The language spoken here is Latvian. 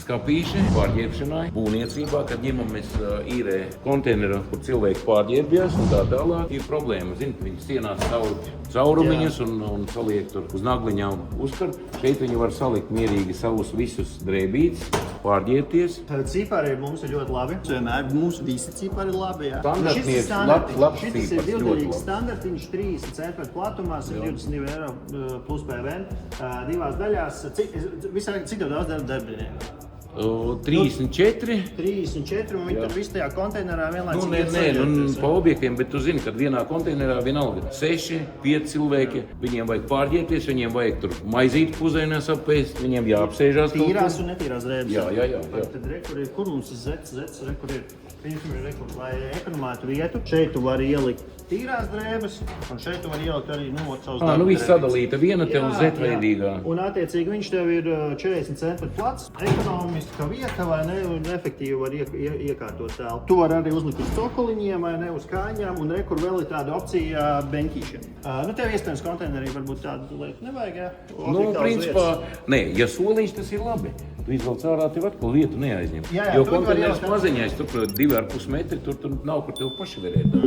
skapīši pārģērbšanai, būvniecībā, kad ģimenes īrē konteineru, kur cilvēki pārģērbjas un tā tālāk. Ir problēma, viņi sienās caurumiņas un saliek tur uz nagliņām uzkar. Šeit viņi var salikt mierīgi savus visus drēbītes, pārģērbties. Cipari mums ir ļoti labi. Vienmēr mūsu visi cipari ir labi. Standartnieks, labs Šis ir cipars, ļoti divdaļīgs labs. standartiņš, 30 cm platumā, 122 eiro plus PVN. Divās daļās. Cik daudz darbinieku? 34. 34, un viņi tur viss tajā konteinerā vienlaicīgi Nē, pa objektiem, bet tu zini, ka vienā konteinerā vienalga 6, 5 cilvēki, viņiem vajag pārģērbties, viņiem vajag tur maizīt puzēnēs apēst, viņiem jāapsēžās. Tīrās un netīrās drēbes. Jā. Tad kur mums ir zets, kur ir? Lai ekonomētu vietu, šeit tu vari ielikt tīrās drēbes, un šeit tu vari ielikt arī savus darba Nu viss drēbes. sadalīta, viena tev Z-veidīgā. Un attiecīgi viņš tev ir 40 cm plats, ekonomiska vieta, vai ne, un efektīvi var iekārtot tēlu. Tu vari arī uzlikt uz cokoliņiem, vai ne, uz kāņām, un kur vēl ir tāda opcija beņķīšiem. Tev iespējams konteinerī varbūt tādu lietu nevajag, jā? Principā, nē, ja soliņš tas ir labi. Tu izvelc ārā, tev atkal vietu neaizņem. Jā, Jo tu vari konteineris ielikt maziņais, tur 2,5 metri, tur nav, kur tev paši varētu.